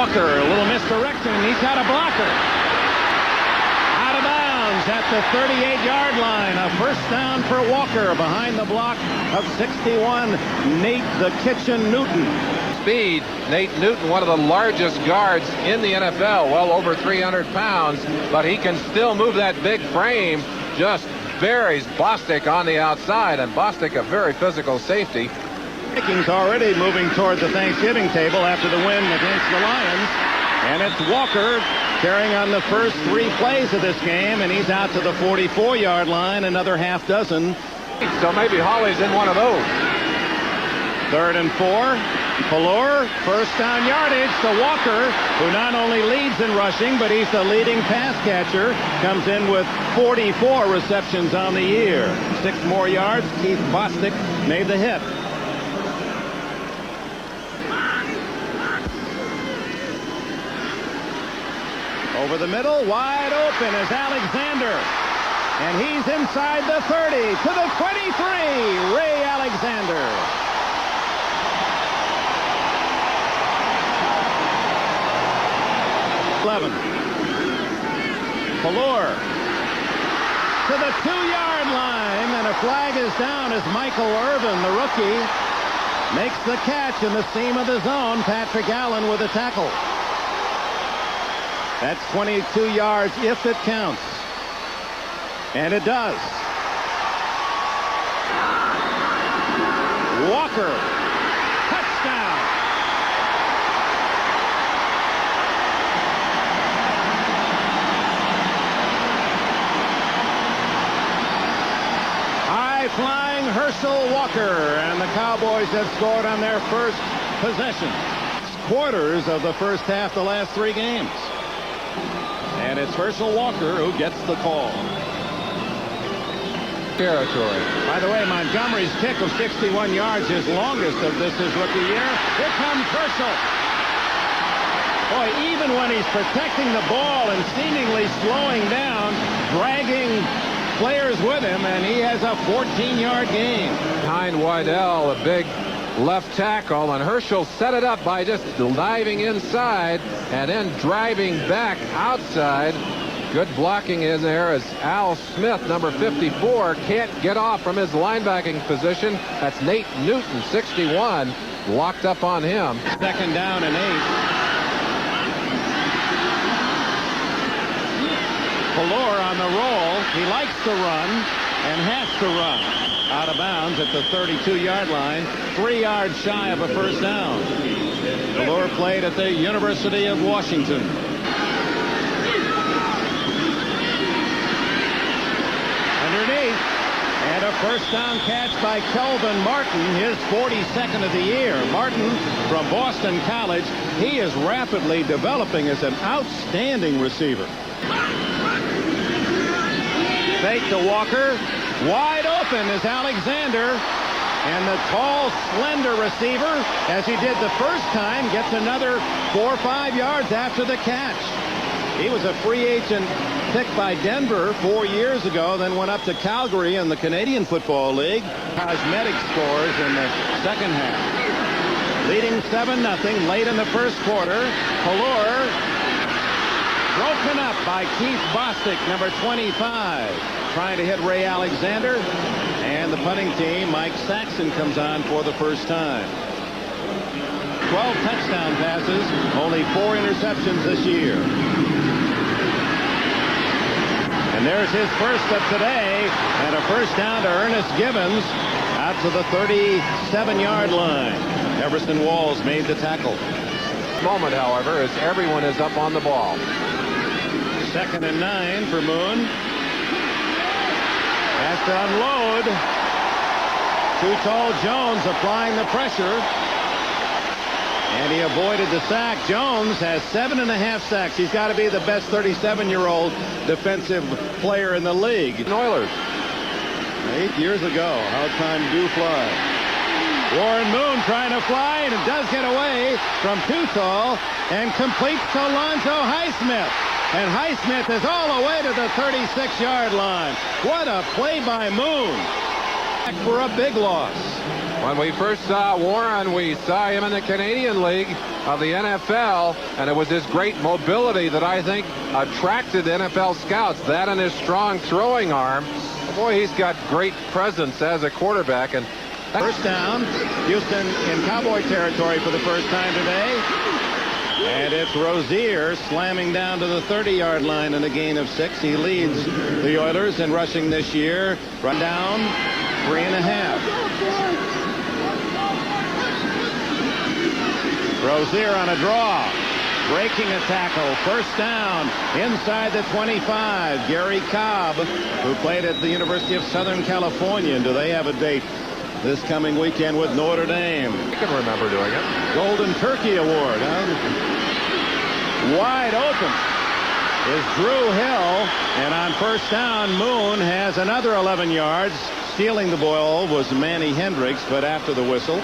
Walker, a little misdirection, and he's got a blocker. Out of bounds at the 38-yard line. A first down for Walker behind the block of 61, Nate the Kitchen Newton. Speed, Nate Newton, one of the largest guards in the NFL, well over 300 pounds, but he can still move that big frame. Just buries Bostic on the outside, and Bostic a very physical safety. Vikings already moving toward the Thanksgiving table after the win against the Lions. And it's Walker carrying on the first 3 plays of this game, and he's out to the 44-yard line, another half dozen. So maybe Hawley's in one of those. 3rd and 4. Fuller, first down yardage to Walker, who not only leads in rushing, but he's the leading pass catcher. Comes in with 44 receptions on the year. 6 more yards. Keith Bostic made the hit. Over the middle, wide open is Alexander. And he's inside the 30 to the 23. Ray Alexander. Fuller to the 2-yard line, and a flag is down as Michael Irvin, the rookie, makes the catch in the seam of the zone. Patrick Allen with a tackle. That's 22 yards if it counts. And it does. Walker, touchdown. High-flying Herschel Walker, and the Cowboys have scored on their first possession. Quarters of the first half, the last 3 games. And it's Herschel Walker who gets the call. Territory. By the way, Montgomery's kick of 61 yards is longest of his rookie year. Here comes Herschel. Boy, even when he's protecting the ball and seemingly slowing down, dragging players with him, and he has a 14-yard gain. Behind Waddell, a big left tackle, and Herschel set it up by just diving inside and then driving back outside. Good blocking in there as Al Smith, number 54, can't get off from his linebacking position. That's Nate Newton, 61, locked up on him. 2nd down and 8. Fuller on the roll. He likes to run and has to run. Out of bounds at the 32-yard line, 3 yards shy of a first down. Fuller played at the University of Washington. Underneath, and a first down catch by Kelvin Martin, his 42nd of the year. Martin from Boston College. He is rapidly developing as an outstanding receiver. Fake to Walker. Wide open is Alexander. And the tall, slender receiver, as he did the first time, gets another 4 or 5 yards after the catch. He was a free agent picked by Denver 4 years ago, then went up to Calgary in the Canadian Football League. Cosmetic scores in the second half. Leading 7-0 late in the first quarter. Fuller broken up by Keith Bostic, number 25, trying to hit Ray Alexander. And the punting team, Mike Saxon, comes on for the first time. 12 touchdown passes, only 4 interceptions this year. And there's his first of today, and a first down to Ernest Gibbons out to the 37-yard line. Everson Walls made the tackle. Moment, however, as everyone is up on the ball. 2nd and 9 for Moon. Has to unload. Too tall Jones applying the pressure. And he avoided the sack. Jones has 7.5 sacks. He's got to be the best 37-year-old defensive player in the league. Oilers. 8 years ago. How time do fly. Warren Moon trying to fly, and it does get away from too tall and completes to Lonzo Highsmith. And Highsmith is all the way to the 36-yard line. What a play by Moon. For a big loss. When we first saw Warren, we saw him in the Canadian League of the NFL, and it was his great mobility that I think attracted NFL scouts. That and his strong throwing arm. Boy, he's got great presence as a quarterback. And first down, Houston in Cowboy territory for the first time today. And it's Rozier slamming down to the 30-yard line in a gain of 6. He leads the Oilers in rushing this year. Run down, 3.5. Rozier on a draw. Breaking a tackle. First down inside the 25. Gary Cobb, who played at the University of Southern California. And do they have a date this coming weekend with Notre Dame? I can remember doing it. Golden Turkey Award. Wide open is Drew Hill. And on first down, Moon has another 11 yards. Stealing the ball was Manny Hendricks, but after the whistle.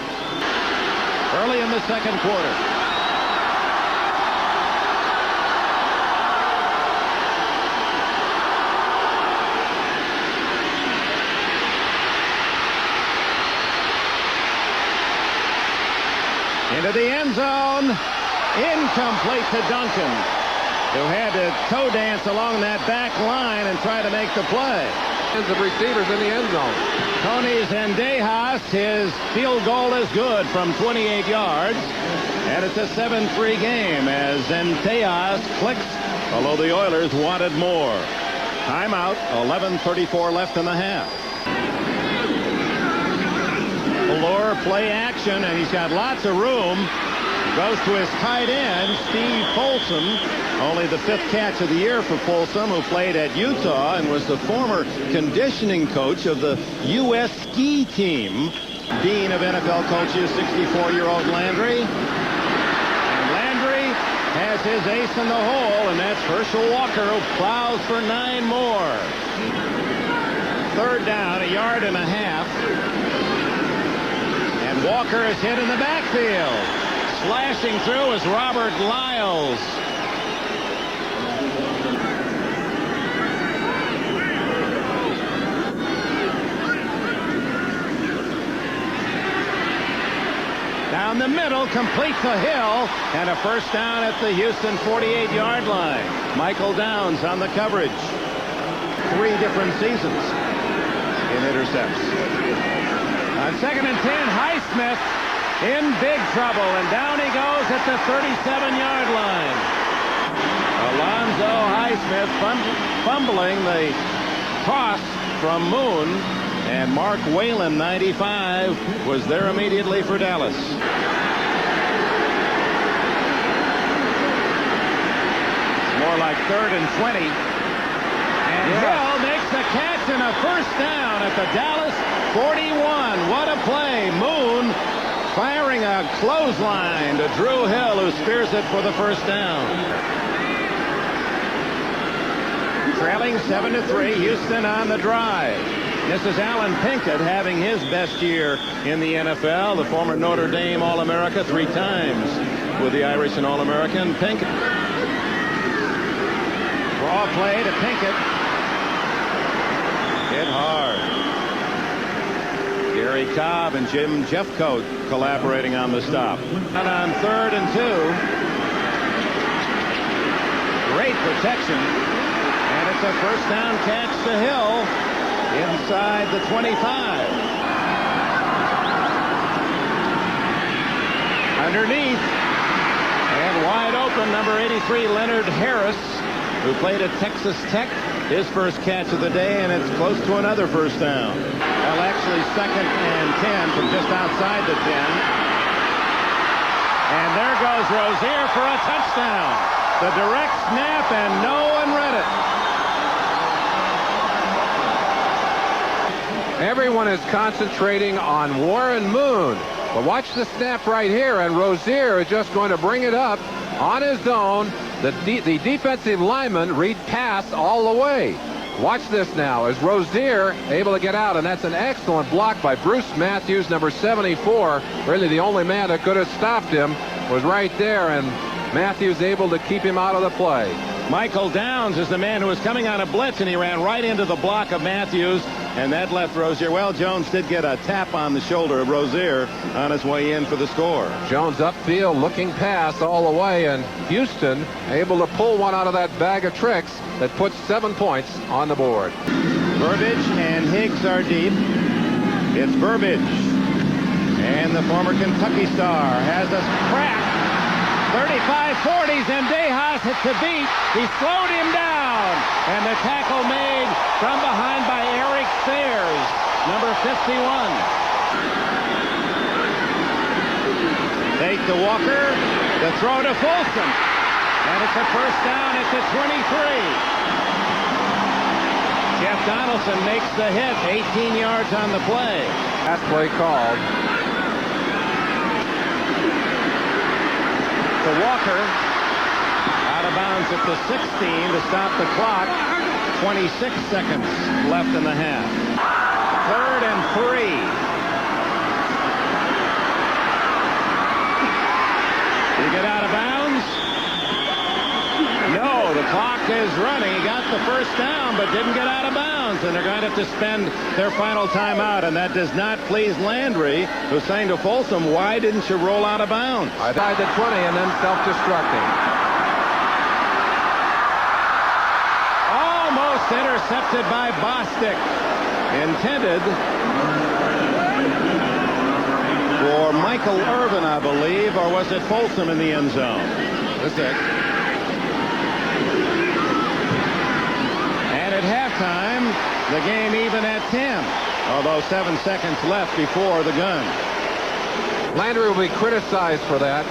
Early in the second quarter. Into the end zone. Incomplete to Duncan, who had to toe dance along that back line and try to make the play. Of receivers in the end zone. Tony Zendejas, his field goal is good from 28 yards. And it's a 7-3 game as Zendejas clicks, although the Oilers wanted more. Timeout, 11:34 left in the half. Allure play action, and he's got lots of room. Goes to his tight end, Steve Folsom. Only the 5th catch of the year for Folsom, who played at Utah and was the former conditioning coach of the U.S. ski team. Dean of NFL coaches, 64-year-old Landry. And Landry has his ace in the hole, and that's Herschel Walker, who plows for 9 more. Third down, 1.5 yards. And Walker is hit in the backfield. Slashing through is Robert Lyles. Down the middle, complete to Hill, and a first down at the Houston 48-yard line. Michael Downs on the coverage. 3 different seasons in intercepts. On 2nd and 10, Highsmith in big trouble, and down he goes at the 37-yard line. Alonzo Highsmith fumbling the toss from Moon, and Mark Whalen, 95, was there immediately for Dallas. More like 3rd and 20. And Hill makes the catch and a first down at the Dallas 41. What a play. Moon firing a clothesline to Drew Hill, who spears it for the first down. Trailing 7-3, Houston on the drive. This is Alan Pinkett having his best year in the NFL. The former Notre Dame All-America 3 times with the Irish and All-American. Pinkett. Draw play to Pinkett. Hit hard. Gary Cobb and Jim Jeffcoat collaborating on the stop. And on 3rd and 2. Great protection. And it's a first down catch to Hill inside the 25. Underneath. And wide open, number 83, Leonard Harris, who played at Texas Tech. His first catch of the day, and it's close to another first down. Well, actually 2nd and 10 from just outside the 10. And there goes Rozier for a touchdown. The direct snap, and no one read it. Everyone is concentrating on Warren Moon. But watch the snap right here, and Rozier is just going to bring it up on his own. The defensive lineman read pass all the way. Watch this now as Rozier able to get out, and that's an excellent block by Bruce Matthews, number 74. Really the only man that could have stopped him was right there, and Matthews able to keep him out of the play. Michael Downs is the man who was coming on a blitz, and he ran right into the block of Matthews. And that left Rozier. Well, Jones did get a tap on the shoulder of Rozier on his way in for the score. Jones upfield looking pass all the way, and Houston able to pull one out of that bag of tricks that puts 7 points on the board. Burbage and Higgs are deep. It's Burbage. And the former Kentucky star has a crack. 35-40s, and Dejas hits a beat. He slowed him down. And the tackle made from behind by Eric Sayers, number 51. Fake to Walker. The throw to Folsom. And it's a first down at the 23. Jeff Donaldson makes the hit. 18 yards on the play. Last play called. To Walker, out of bounds at the 16 to stop the clock. 26 seconds left in the half. 3rd and 3. Did he get out of bounds? No, the clock is running. He got the first down, but didn't get out of bounds. And they're going to have to spend their final timeout, and that does not please Landry, who's saying to Folsom, why didn't you roll out of bounds? I died the 20 and then self-destructing. Almost intercepted by Bostic. Intended for Michael Irvin, I believe, or was it Folsom in the end zone? That's it. And at halftime, the game even at 10, although 7 seconds left before the gun. Landry will be criticized for that,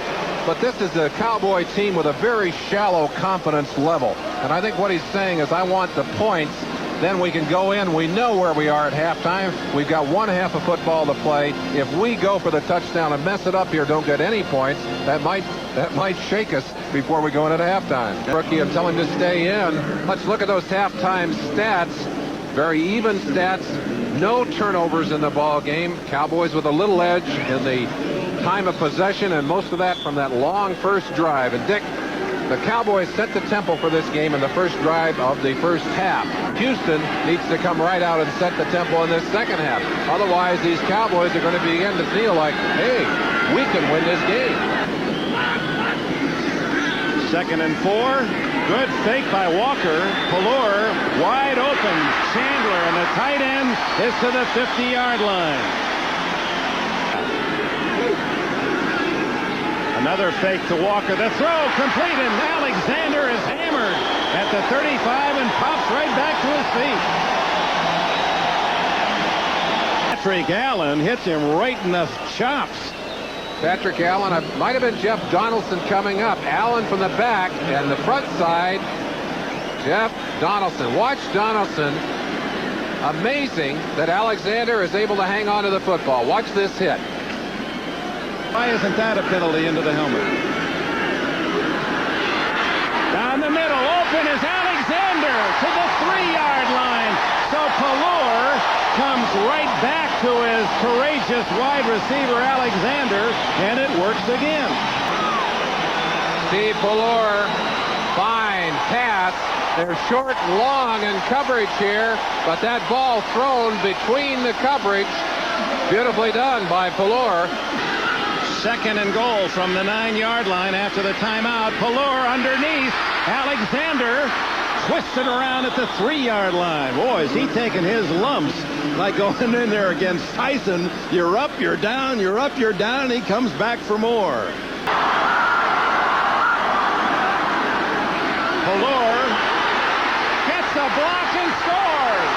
but this is a Cowboy team with a very shallow confidence level. And I think what he's saying is, I want the points, then we can go in. We know where we are at halftime. We've got 1 half of football to play. If we go for the touchdown and mess it up here, don't get any points, that might shake us before we go into halftime. Rookie, and tell him to stay in. Let's look at those halftime stats. Very even stats. No turnovers in the ball game. Cowboys with a little edge in the time of possession, and most of that from that long first drive. And Dick, the Cowboys set the tempo for this game in the first drive of the first half. Houston needs to come right out and set the tempo in this second half. Otherwise, these Cowboys are going to begin to feel like, hey, we can win this game. 2nd and 4. Good fake by Walker. Pallur wide open. Chandler, and the tight end is to the 50-yard line. Another fake to Walker. The throw complete, and Alexander is hammered at the 35 and pops right back to his feet. Patrick Allen hits him right in the chops. Patrick Allen, it might have been Jeff Donaldson coming up. Allen from the back, and the front side, Jeff Donaldson. Watch Donaldson. Amazing that Alexander is able to hang on to the football. Watch this hit. Why isn't that a penalty into the helmet? Down the middle, open is Alexander to the 3-yard line. So Pallur comes right back to his courageous wide receiver Alexander, and it works again. Steve Pallur, fine pass. They're short and long in coverage here, but that ball thrown between the coverage. Beautifully done by Pallur. 2nd and goal from the 9-yard line after the timeout. Pallur underneath. Alexander twisted around at the 3-yard line. Boy, is he taking his lumps like going in there against Tyson. You're up, you're down, you're up, you're down, and he comes back for more. Pallur gets a block and scores.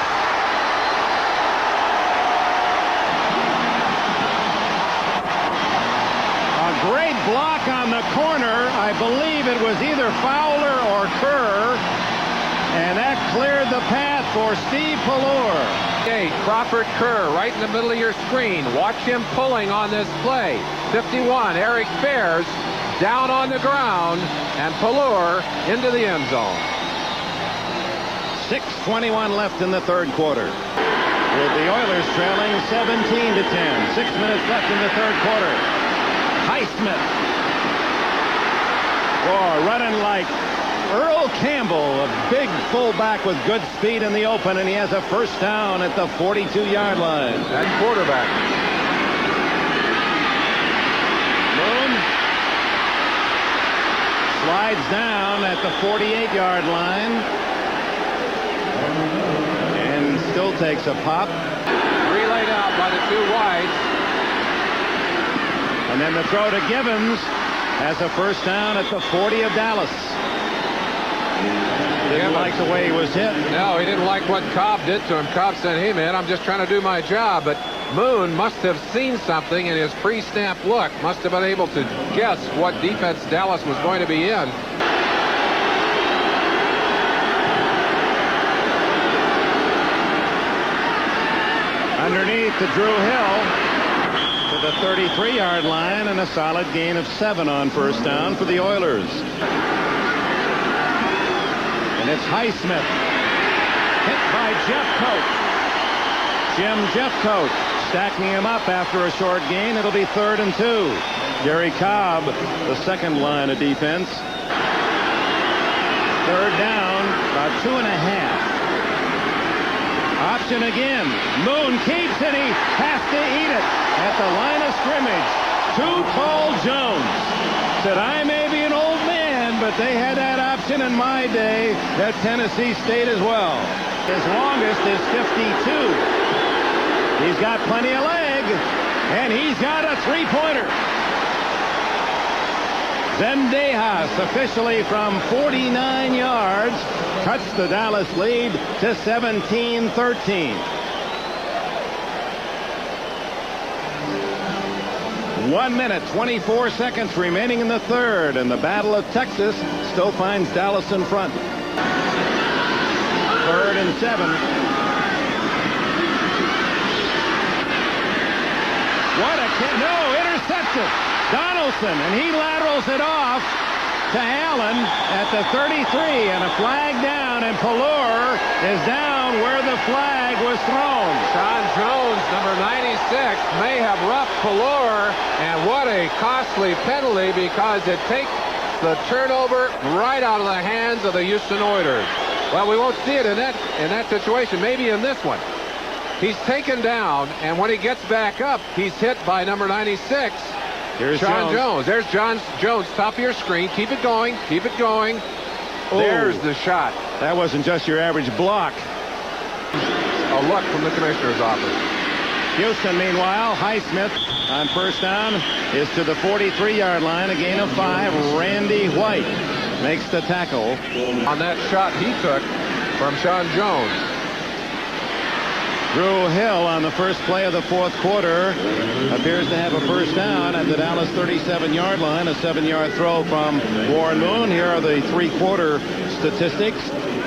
Great block on the corner. I believe it was either Fowler or Kerr, and that cleared the path for Steve Pallur. Okay, Crawford Kerr right in the middle of your screen. Watch him pulling on this play. 51, Eric Bears down on the ground, and Pallur into the end zone. 6:21 left in the 3rd quarter, with the Oilers trailing 17-10. 6 minutes left in the 3rd quarter. Highsmith. Oh, running like Earl Campbell, a big fullback with good speed in the open, and he has a first down at the 42-yard line. And quarterback. Moon slides down at the 48-yard line and still takes a pop. Relayed out by the two wides. And then the throw to Gibbons has a first down at the 40 of Dallas. Didn't like the way he was hit. No, he didn't like what Cobb did to him. Cobb said, hey, man, I'm just trying to do my job. But Moon must have seen something in his pre-snap look. Must have been able to guess what defense Dallas was going to be in. Underneath to Drew Hill to the 33-yard line, and a solid gain of 7 on first down for the Oilers. And it's Highsmith, hit by Jeffcoat. Jim Jeffcoat stacking him up after a short gain. It'll be 3rd and 2. Gary Cobb, the second line of defense. 3rd down, about 2.5. Option again. Moon keeps it. He has to eat it at the line of scrimmage. Too tall Jones said, I may be an old man, but they had that option in my day at Tennessee State as well. His longest is 52. He's got plenty of leg, and he's got a three-pointer. Zendejas officially from 49 yards cuts the Dallas lead to 17-13. 1 minute, 24 seconds remaining in the third, and the Battle of Texas still finds Dallas in front. 3rd and 7. What a kick. No, intercepted. Donaldson, and he laterals it off to Allen at the 33, and a flag down, and Pallur is down where the flag was thrown. Sean Jones, number 96, may have roughed Pallur, and what a costly penalty, because it takes the turnover right out of the hands of the Houston Oilers. Well, we won't see it in that situation, maybe in this one. He's taken down, and when he gets back up, he's hit by number 96. Here's Sean Jones. There's John Jones, top of your screen. Keep it going. Keep it going. Oh. There's the shot. That wasn't just your average block. A look from the commissioner's office. Houston, meanwhile, Highsmith on first down is to the 43-yard line, a gain of 5. Randy White makes the tackle on that shot he took from Sean Jones. Drew Hill on the first play of the fourth quarter appears to have a first down at the Dallas 37-yard line. A 7-yard throw from Warren Moon. Here are the three-quarter statistics.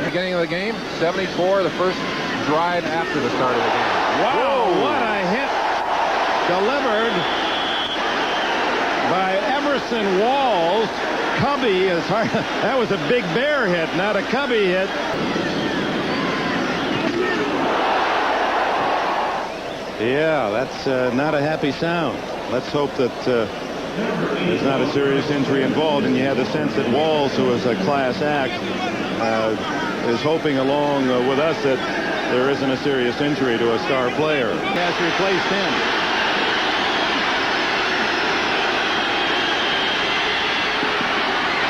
Beginning of the game, 74, the first drive after the start of the game. Wow, what a hit delivered by Emerson Walls. Cubby is hard. That was a Big Bear hit, not a Cubby hit. Yeah, that's not a happy sound. Let's hope that there's not a serious injury involved, and you have the sense that Walls, who is a class act, is hoping along with us that there isn't a serious injury to a star player. Has replaced him.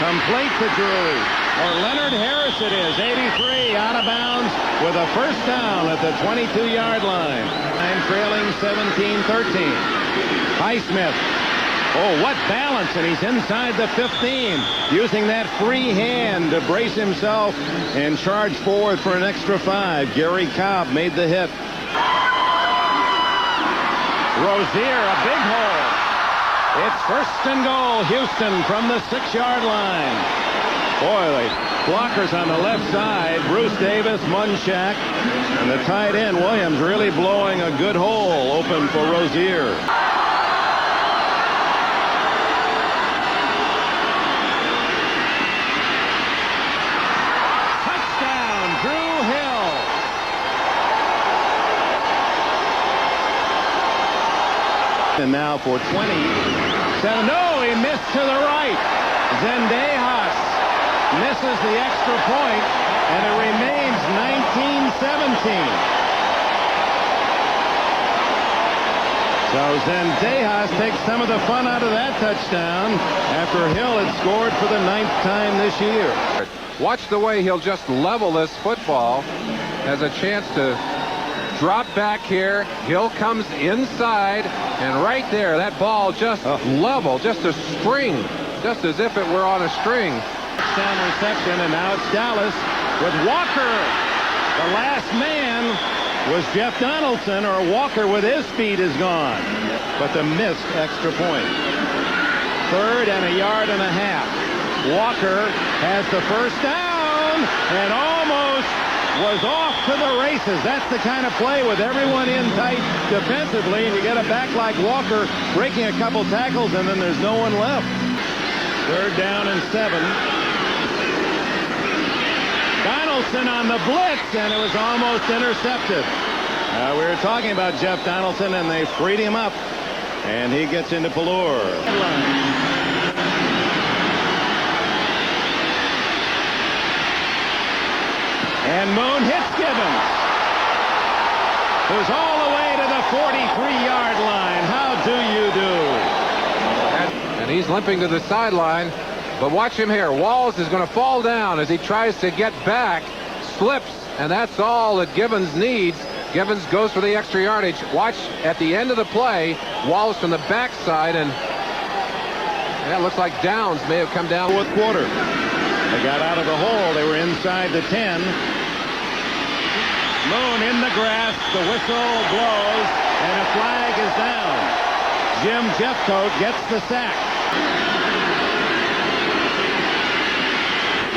Complete to Drury. Or Leonard Harris it is. 83 out of bounds with a first down at the 22-yard line. And trailing 17-13. Highsmith. Oh, what balance, and he's inside the 15. Using that free hand to brace himself and charge forward for an extra 5. Gary Cobb made the hit. Rozier, a big hole. It's first and goal, Houston from the 6-yard line. Boy, the blockers on the left side, Bruce Davis, Munchak, and the tight end, Williams, really blowing a good hole open for Rozier. Touchdown, Drew Hill. And now for 27. No, he missed to the right. Zendejas misses the extra point, and it remains 19-17. So Zendejas takes some of the fun out of that touchdown after Hill had scored for the 9th time this year. Watch the way he'll just level this football. Has a chance to drop back here. Hill comes inside, and right there, that ball just level, just a string, just as if it were on a string. Touchdown reception, and now it's Dallas with Walker. The last man was Jeff Donaldson, or Walker with his speed is gone. But the missed extra point. 3rd and a yard and a half. Walker has the first down and almost was off to the races. That's the kind of play with everyone in tight defensively, and you get a back like Walker breaking a couple tackles, and then there's no one left. 3rd down and 7. Donaldson on the blitz, and it was almost intercepted. We were talking about Jeff Donaldson, and they freed him up, and he gets into Pallure. And Moon hits Gibbons, who's all the way to the 43-yard line. How do you do? And he's limping to the sideline. But watch him here. Walls is going to fall down as he tries to get back, slips, and that's all that Gibbons needs. Gibbons goes for the extra yardage. Watch at the end of the play, Walls from the backside, and yeah, it looks like Downs may have come down. 4th quarter. They got out of the hole. They were inside the 10. Moon in the grass. The whistle blows, and a flag is down. Jim Jeffcoat gets the sack.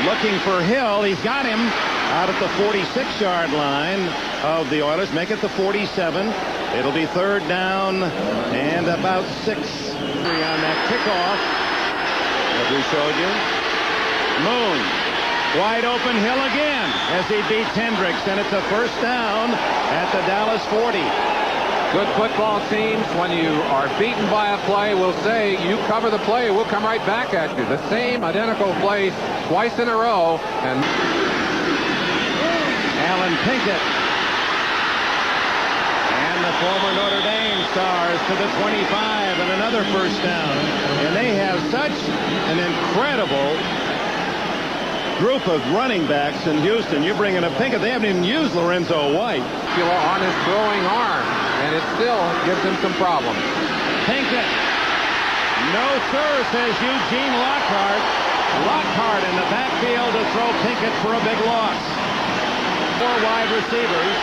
Looking for Hill. He's got him out at the 46-yard line of the Oilers. Make it the 47. It'll be 3rd down and about 6. On that kickoff that we showed you. Moon. Wide open. Hill again as he beats Hendricks, and it's a 1st down at the Dallas 40. Good football teams, when you are beaten by a play, will say, you cover the play, we'll come right back at you. The same identical play twice in a row. And Alan Pinkett. And the former Notre Dame Stars to the 25, and another 1st down. And they have such an incredible group of running backs in Houston. You bring in a Pinkett. They haven't even used Lorenzo White. On his throwing arm, and it still gives him some problems. Pinkett. No, sir, says Eugene Lockhart. Lockhart in the backfield to throw Pinkett for a big loss. 4 wide receivers.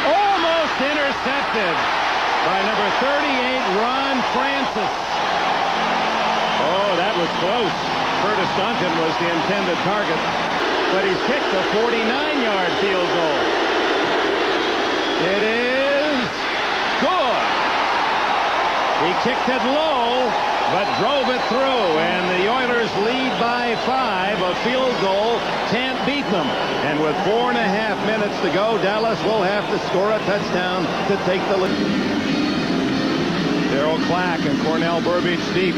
Almost intercepted by number 38, Ron Francis. Oh, that was close. Curtis Duncan was the intended target, but he's kicked a 49-yard field goal. It is good. He kicked it low, but drove it through, and the Oilers lead by 5. A field goal can't beat them. And with 4.5 minutes to go, Dallas will have to score a touchdown to take the lead. Darryl Clack and Cornell Burbage deep.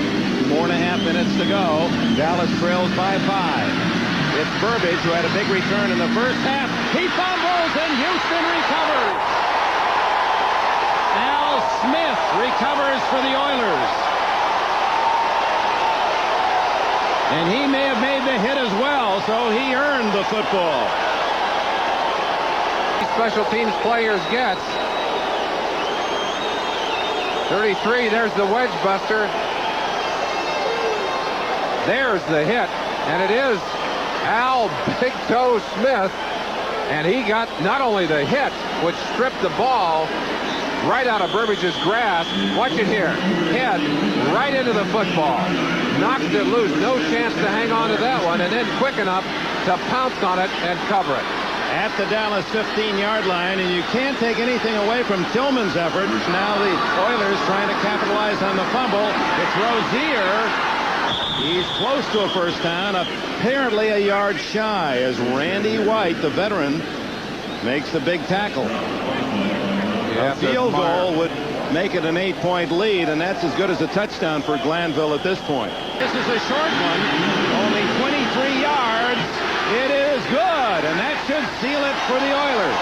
4.5 minutes to go. Dallas trails by 5. It's Burbage, who had a big return in the first half. He fumbles, and Houston recovers. Al Smith recovers for the Oilers. And he may have made the hit as well, so he earned the football. Special teams players gets 33. There's the wedge buster. There's the hit, and it is Al Big Toe Smith, and he got not only the hit, which stripped the ball right out of Burbage's grasp. Watch it here. Head right into the football. Knocked it loose. No chance to hang on to that one, and then quick enough to pounce on it and cover it. At the Dallas 15-yard line, and you can't take anything away from Tillman's effort. Now the Oilers trying to capitalize on the fumble. It's Rozier. He's close to a first down, apparently a yard shy, as Randy White, the veteran, makes the big tackle. A field goal would make it an 8-point lead, and that's as good as a touchdown for Glanville at this point. This is a short one, only 23 yards. It is good, and that should seal it for the Oilers.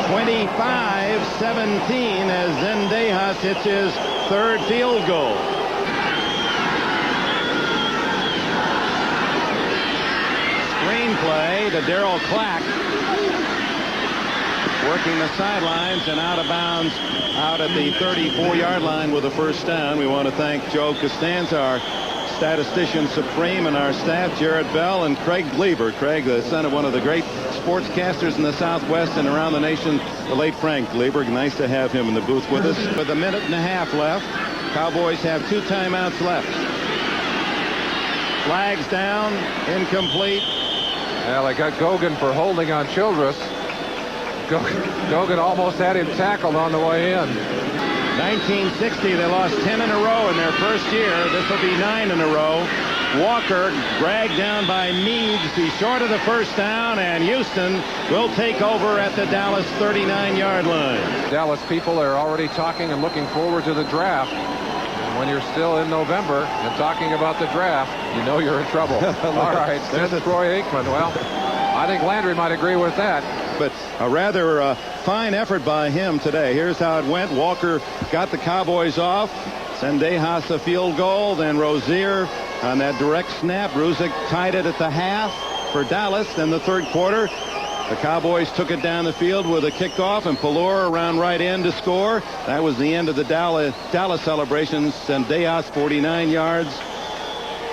25-17 as Zendejas hits his third field goal. Screenplay to Darryl Clack, working the sidelines and out of bounds out at the 34-yard line with a first down. We want to thank Joe Costanza, our statistician supreme, and our staff, Jared Bell and Craig Gleaver. Craig, the son of one of the great sportscasters in the Southwest and around the nation, the late Frank Gleaver. Nice to have him in the booth with us. With a minute and a half left, Cowboys have 2 timeouts left. Flags down, incomplete. Well, they got Gogan for holding on Childress. Gogan almost had him tackled on the way in. 1960, they lost 10 in a row in their first year. This will be 9 in a row. Walker dragged down by Meads. He's short of the first down, and Houston will take over at the Dallas 39-yard line. Dallas people are already talking and looking forward to the draft. And when you're still in November and talking about the draft, you know you're in trouble. All right, there's Troy Aikman. Well, I think Landry might agree with that. But a rather fine effort by him today. Here's how it went. Walker got the Cowboys off. Zendejas a field goal. Then Rozier on that direct snap. Ruzick tied it at the half for Dallas. Then the third quarter, the Cowboys took it down the field with a kickoff, and Pelor around right end to score. That was the end of the Dallas celebrations. Zendejas 49 yards.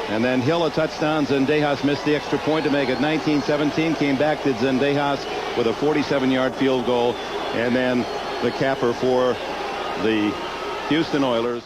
And then Hill a touchdown. Zendejas missed the extra point to make it 19-17. Came back to Zendejas with a 47-yard field goal. And then the capper for the Houston Oilers.